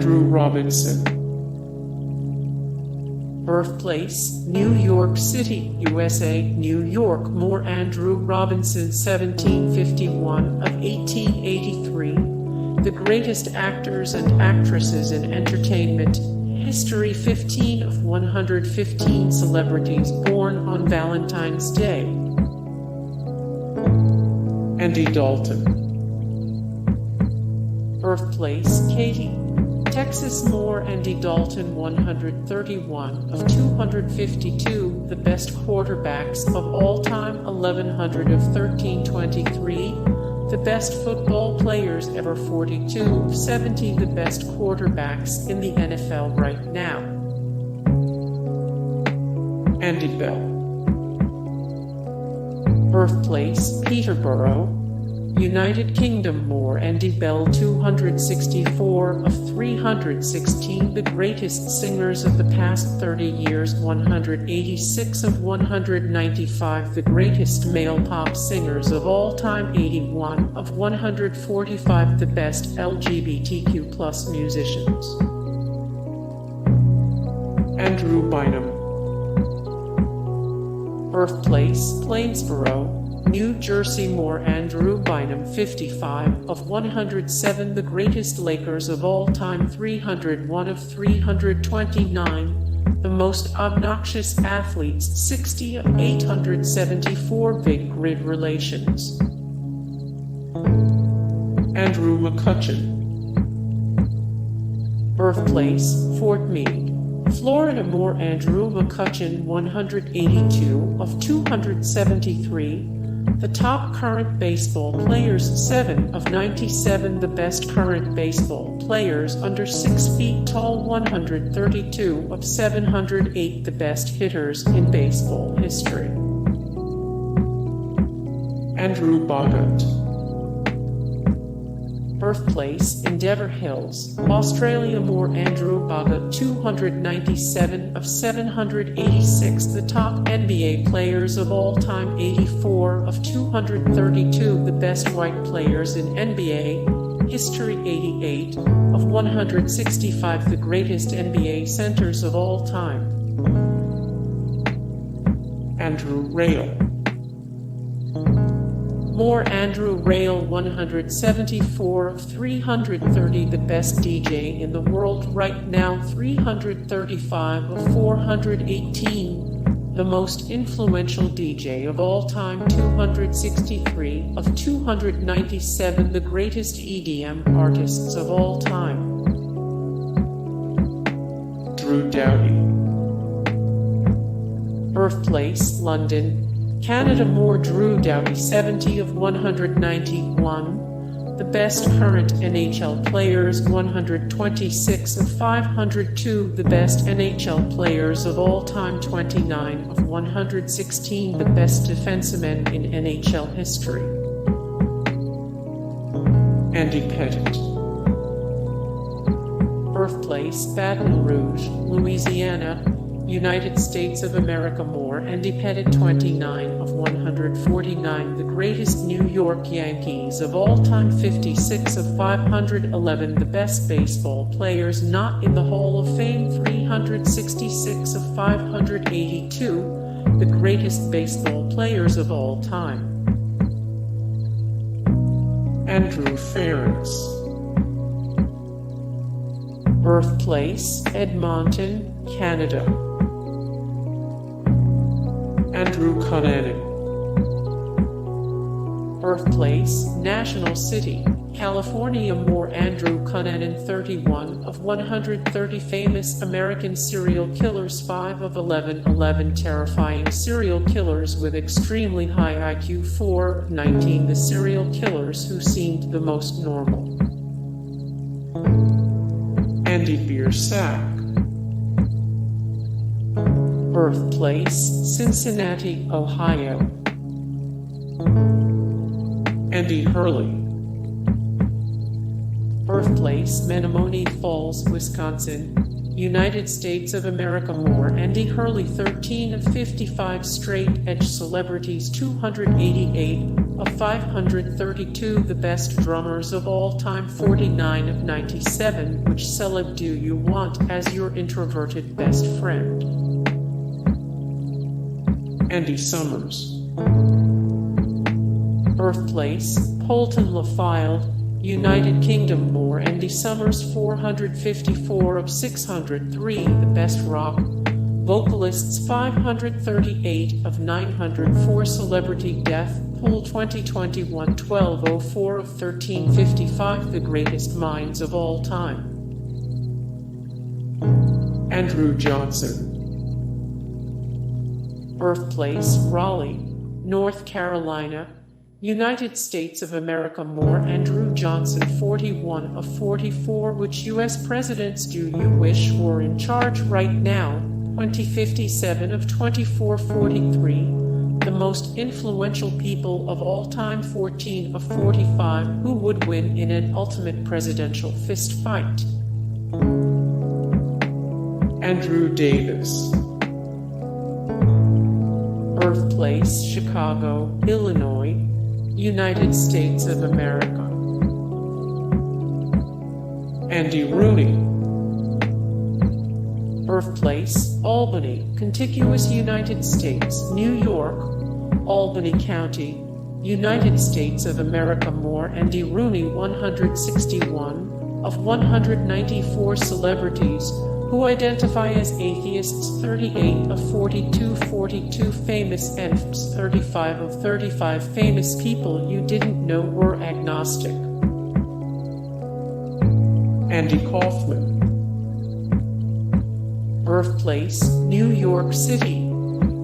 Andrew Robinson. Birthplace, New York City, USA, New York. More Andrew Robinson, 1751 of 1883. The greatest actors and actresses in entertainment history. 15 of 115 celebrities born on Valentine's Day. Andy Dalton. Birthplace, Katy, Texas. More Andy Dalton, 131 of 252. The best quarterbacks of all time, 1100 of 1323. The best football players ever, 42 of 70. The best quarterbacks in the NFL right now. Andy Bell. Birthplace, Peterborough, United Kingdom. More Andy Bell, 264 of 316. The greatest singers of the past 30 years, 186 of 195. The greatest male pop singers of all time, 81 of 145. The best LGBTQ+ musicians. Andrew Bynum. Birthplace, Plainsboro, New Jersey. More Andrew Bynum, 55 of 107. The greatest Lakers of all time, 301 of 329. The most obnoxious athletes, 60 of 874. Big grid relations. Andrew McCutchen. Birthplace, Fort Meade, Florida. More Andrew McCutchen, 182 of 273. The top current baseball players, 7 of 97. The best current baseball players under 6 feet tall, 132 of 708. The best hitters in baseball history. Andrew Bogut. Birthplace, Endeavour Hills, Australia. More Andrew Bogut, 297 of 786. The top NBA players of all time, 84 of 232. The best white players in NBA history, 88 of 165. The greatest NBA centers of all time. Andrew Rayel. More Andrew Rayel, 174 of 330. The best DJ in the world right now, 335 of 418. The most influential DJ of all time, 263 of 297. The greatest EDM artists of all time. Doughty. Birthplace, London, Canada. More Doughty, 70 of 191. The best current NHL players, 126 of 502. The best NHL players of all time, 29 of 116. The best defensemen in NHL history. Andy Pettitte. Birthplace, Baton Rouge, Louisiana, United States of America. More Andy Pettitte, 29 of 149. The greatest New York Yankees of all time, 56 of 511. The best baseball players not in the Hall of Fame, 366 of 582. The greatest baseball players of all time. Andrew Ference. Birthplace, Edmonton, Canada. Andrew Cunanan. Birthplace, National City, California. More Andrew Cunanan, 31 of 130. Famous American serial killers, 5 of 11. Terrifying serial killers with extremely high IQ, 4 of 19. The serial killers who seemed the most normal. Andy Biersack. Birthplace, Cincinnati, Ohio. Andy Hurley. Birthplace, Menomonee Falls, Wisconsin, United States of America. More Andy Hurley, 13 of 55. Straight edge celebrities, 288 of 532, the best drummers of all time, 49 of 97, which celeb do you want as your introverted best friend? Andy Summers. Birthplace, Polton LaFile, United Kingdom. More Andy Summers, 454 of 603, the best rock vocalists, 538 of 904, celebrity death pool 2021, 1204 of 1355, the greatest minds of all time. Andrew Johnson. Birthplace, Raleigh, North Carolina, United States of America. More Andrew Johnson, 41 of 44, which U.S. presidents do you wish were in charge right now? 2057 of 2443, the most influential people of all time, 14 of 45, who would win in an ultimate presidential fist fight? Andrew Davis. Birthplace, Chicago, Illinois, United States of America. Andy Rooney. Birthplace, Albany, contiguous United States, New York, Albany County, United States of America. More Andy Rooney, 161 of 194, celebrities who identify as atheists, 38 of 42, 42 famous NFs, 35 of 35 famous people you didn't know were agnostic. Andy Kaufman. Birthplace, New York City,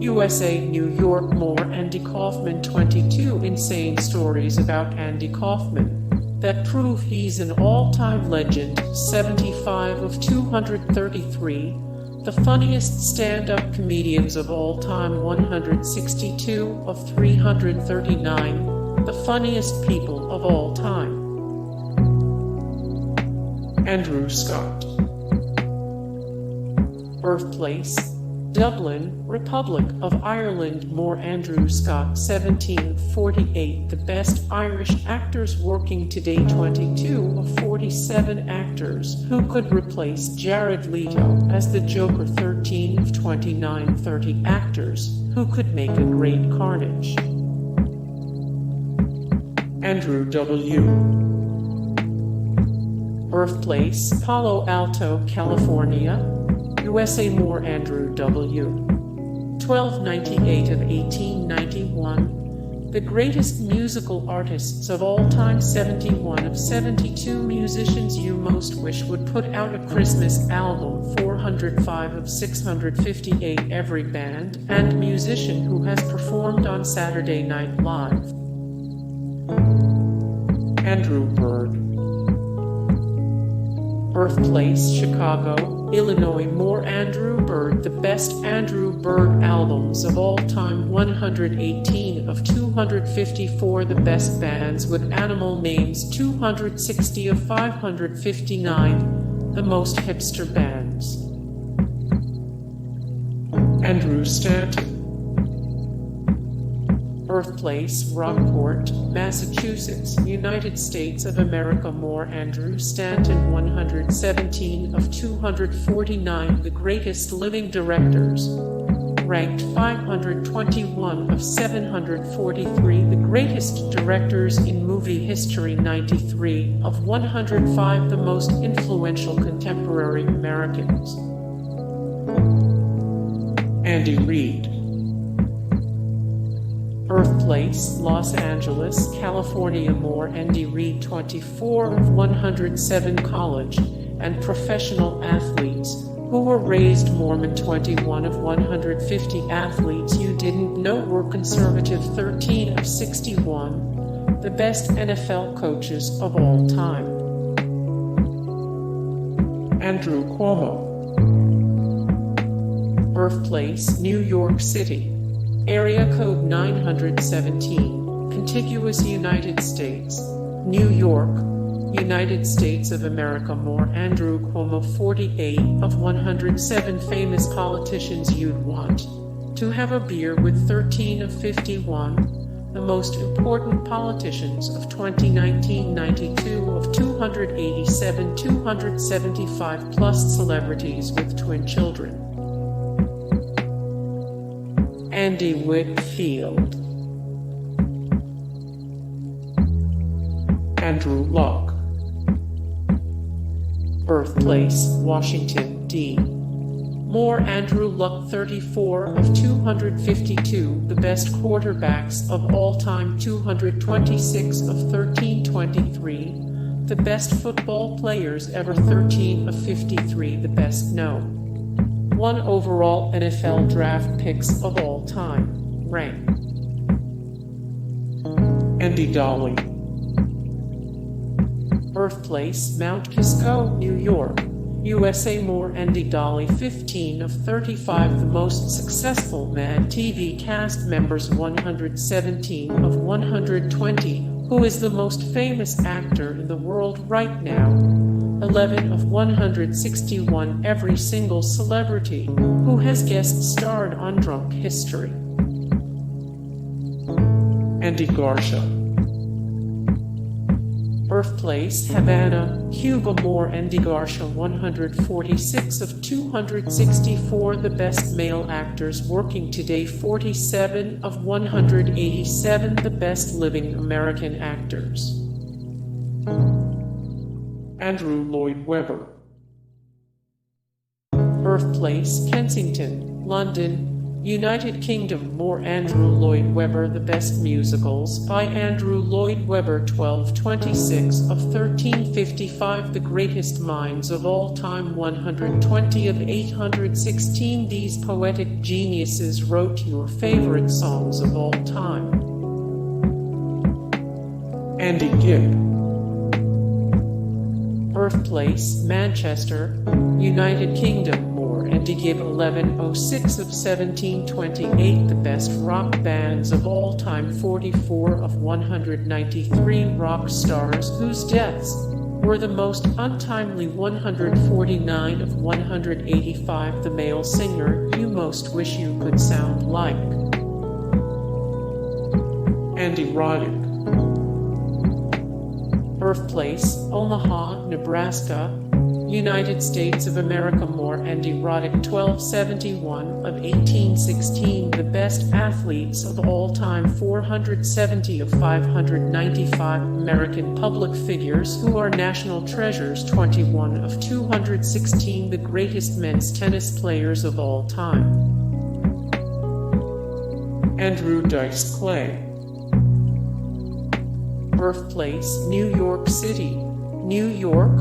USA. New York. More Andy Kaufman, 22 insane stories about Andy Kaufman that prove he's an all-time legend, 75 of 233, the funniest stand-up comedians of all time, 162 of 339, the funniest people of all time. Andrew Scott. Birthplace, Dublin, Republic of Ireland. More Andrew Scott, 1748, the best Irish actors working today, 22 of 47 actors who could replace Jared Leto as the Joker, 13 of 29, 30 actors who could make a great Carnage. Andrew W. Birthplace, Palo Alto, California, USA. More Andrew W. 1298 of 1891, the greatest musical artists of all time, 71 of 72 musicians you most wish would put out a Christmas album, 405 of 658, every band and musician who has performed on Saturday Night Live. Andrew Bird. Birthplace, Chicago, Illinois. More Andrew Bird, the best Andrew Bird albums of all time, 118 of 254, the best bands with animal names, 260 of 559, the most hipster bands. Andrew Stanton. Birthplace, Rockport, Massachusetts, United States of America. More Andrew Stanton, 117 of 249, the greatest living directors, ranked 521 of 743, the greatest directors in movie history, 93 of 105, the most influential contemporary Americans. Andy Reid. Birthplace, Los Angeles, California. More Andy Reid, 24 of 107, college and professional athletes who were raised Mormon, 21 of 150 athletes you didn't know were conservative, 13 of 61, the best NFL coaches of all time. Andrew Cuomo. Birthplace, New York City, area code 917, contiguous United States, New York, United States of America. More Andrew Cuomo, 48 of 107, famous politicians you'd want to have a beer with, 13 of 51, The most important politicians of 2019-92 of 287 275 plus celebrities with twin children. Andy Whitfield. Andrew Luck. Birthplace, Washington, D.C. Andrew Luck, 34 of 252, the best quarterbacks of all time, 226 of 1323, the best football players ever, 13 of 53, the best known. 1 overall NFL draft picks of all time, rank. Andy Daly. Birthplace, Mount Kisco, New York, USA. Andy Daly, 15 of 35, the most successful Mad TV cast members, 117 of 120, who is the most famous actor in the world right now, 11 of 161, every single celebrity who has guest starred on Drunk History. Andy Garca. Birthplace, Havana, Cuba. Andy Garca, 146 of 264, the best male actors working today, 47 of 187, the best living American actors. Andrew Lloyd Webber. Birthplace, Kensington, London, United Kingdom. Andrew Lloyd Webber, the best musicals by Andrew Lloyd Webber, 1226 of 1355, the greatest minds of all time, 120 of 816, these poetic geniuses wrote your favorite songs of all time. Andy Gibb. Birthplace, Manchester, United Kingdom. Andy Gibb, 1106 of 1728, the best rock bands of all time, 44 of 193 rock stars whose deaths were the most untimely, 149 of 185, the male singer you most wish you could sound like. Andy Roddick. Birthplace, Omaha, Nebraska, United States of America. Andy Roddick, 1271 of 1816, the best athletes of all time, 470 of 595 American public figures who are national treasures, 21 of 216, the greatest men's tennis players of all time. Andrew Dice Clay. Birthplace, New York City, New York,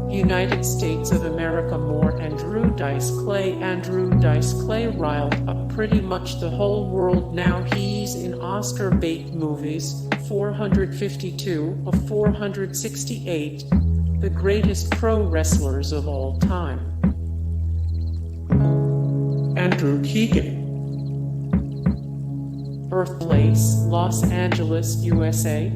United States of America. Andrew Dice Clay. Andrew Dice Clay riled up pretty much the whole world now. He's in Oscar bait movies, 452 of 468, the greatest pro wrestlers of all time. Andrew Keegan. Birthplace, Los Angeles, USA.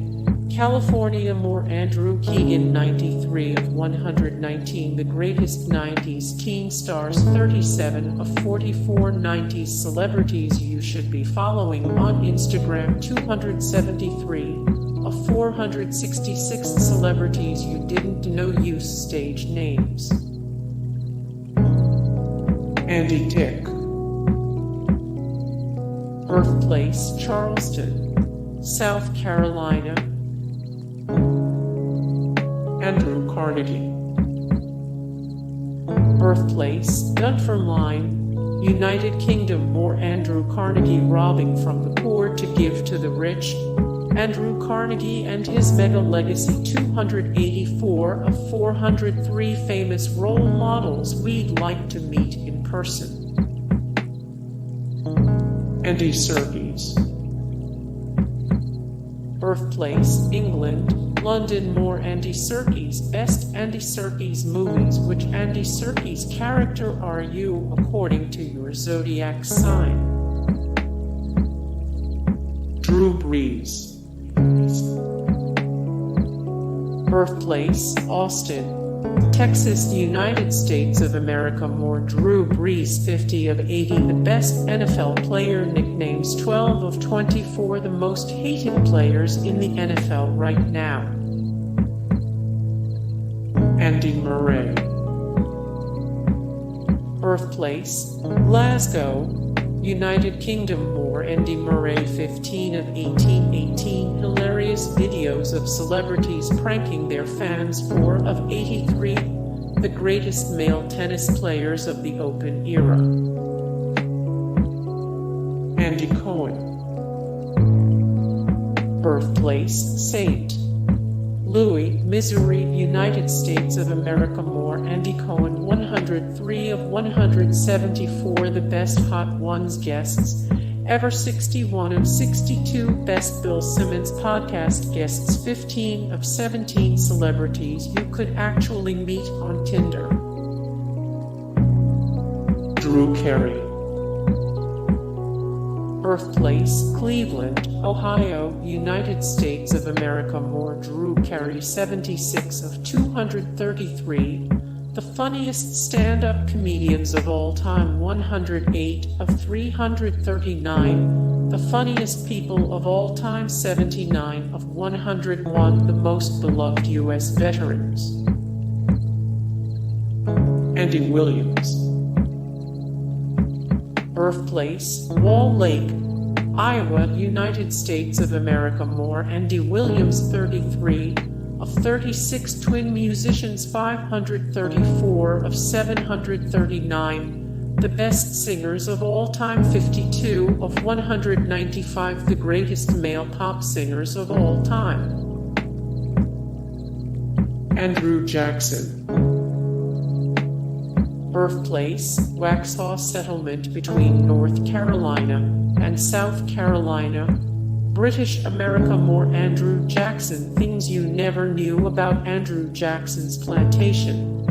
California. Andrew Keegan, 93 of 119, the greatest 90s teen stars, 37 of 44 90s celebrities you should be following on Instagram, 273 of 466 celebrities you didn't know use stage names. Andy Dick. Birthplace, Charleston, South Carolina. Andrew Carnegie. Birthplace, Dunfermline, United Kingdom. Andrew Carnegie, robbing from the poor to give to the rich. Andrew Carnegie and his mega legacy, 284 of 403 famous role models we'd like to meet in person. Andy Serkis. Birthplace, England, London. Andy Serkis, best Andy Serkis movies. Which Andy Serkis character are you according to your zodiac sign? Drew Brees. Birthplace, Austin, Texas, United States of America. More Drew Brees, 50 of 80, the best NFL player. Nicknames, 12 of 24, the most hated players in the NFL right now. Andy Murray. Birthplace, Glasgow, United Kingdom. More Andy Murray, 15 of 18. Hilarious videos of celebrities pranking their fans. 4 of 83, the greatest male tennis players of the Open era. Andy Cohen. Birthplace, St. Louis, Missouri, United States of America. More Andy Cohen, 103 of 174, the best Hot Ones guests ever. 61 of 62, best Bill Simmons podcast guests. 15 of 17, celebrities you could actually meet on Tinder. Drew Carey. Birthplace, Cleveland, Ohio, United States of America. More Drew Carey, 76 of 233, the funniest stand-up comedians of all time. 108 of 339, the funniest people of all time. 79 of 101, the most beloved U.S. veterans. Andy Williams. Birthplace, Wall Lake, Iowa, United States of America. More Andy Williams, 33 of 36, twin musicians. 534 of 739, the best singers of all time. 52 of 195, the greatest male pop singers of all time. Andrew Jackson. Birthplace, Waxhaw Settlement between North Carolina and South Carolina, British America. More Andrew Jackson, things you never knew about Andrew Jackson's plantation.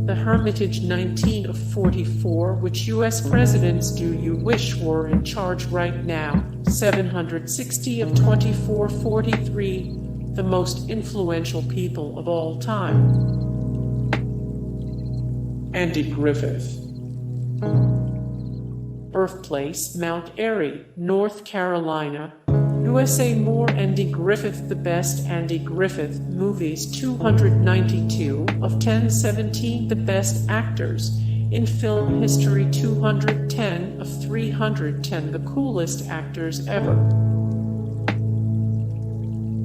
The Hermitage, 19 of 44, which U.S. presidents do you wish were in charge right now? 760 of 24, 43, the most influential people of all time. Andy Griffith. Birthplace, Mount Airy, North Carolina, USA. More Andy Griffith, the best Andy Griffith movies. 292 of 1017, the best actors in film history. 210 of 310, the coolest actors ever.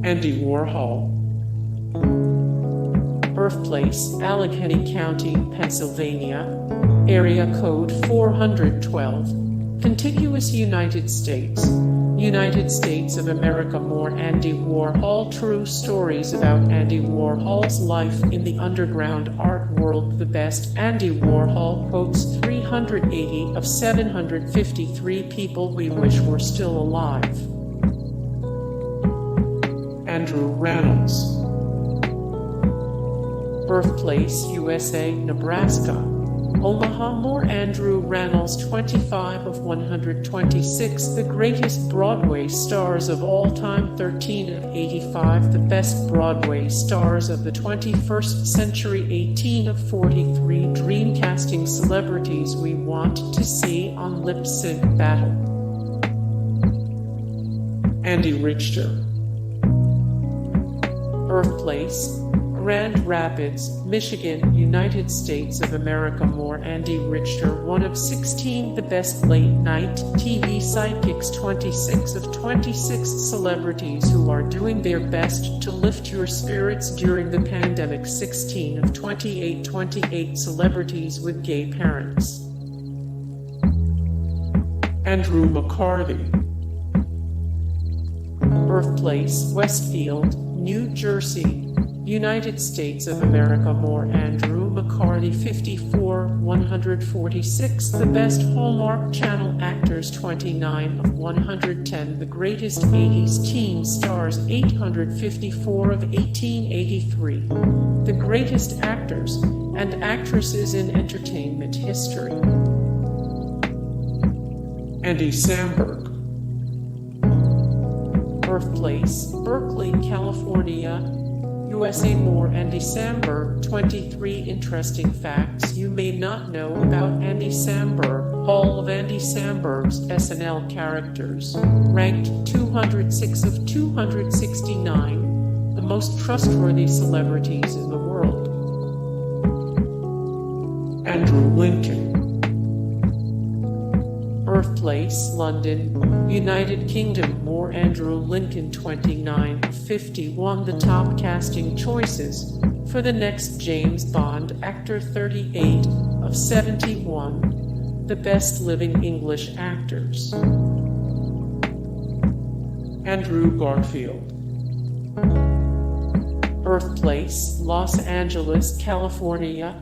Andy Warhol. Birthplace, Allegheny County, Pennsylvania, area code 412, contiguous United States. United States of America. More Andy Warhol, true stories about Andy Warhol's life in the underground art world. The best Andy Warhol quotes. 380 of 753, people we wish were still alive. Andrew Reynolds. Birthplace, USA, Nebraska, Omaha. More Andrew Reynolds, 25 of 126, the greatest Broadway stars of all time. 13 of 85, the best Broadway stars of the 21st century. 18 of 43, dream casting celebrities we want to see on Lip Sync Battle. Andy Richter. Birthplace, Grand Rapids, Michigan, United States of America. More Andy Richter, 1 of 16, the best late-night TV sidekicks. 26 of 26, celebrities who are doing their best to lift your spirits during the pandemic. 16 of 28 celebrities with gay parents. Andrew McCarthy. Birthplace, Westfield, New Jersey, United States of America. More Andrew McCarthy, 54, 146, the best Hallmark Channel actors. 29 of 110, the greatest 80s teen stars. 854 of 1883, the greatest actors and actresses in entertainment history. Andy Samberg. Birthplace, Berkeley, California, USA More Andy Samberg. 23 interesting facts you may not know about Andy Samberg. Hall of Andy Samberg's SNL characters. Ranked 206 of 269. The most trustworthy celebrities in the world. Andrew Lincoln. Birthplace, London, United Kingdom. More Andrew Lincoln. 29 of 51. The top casting choices for the next James Bond actor. 38 of 71. The best living English actors. Andrew Garfield. Birthplace, Los Angeles, California,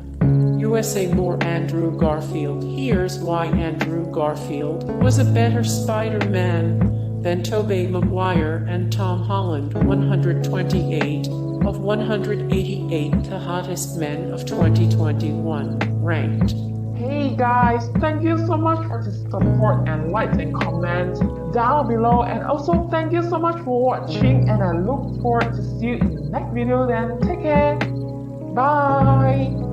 USA More Andrew Garfield. Here's why Andrew Garfield was a better Spider-Man than Tobey Maguire and Tom Holland. 128 of 188. The hottest men of 2021. Ranked. Hey guys, thank you so much for the support and likes and comments down below, and also thank you so much for watching, and I look forward to see you in the next video. Then take care, bye.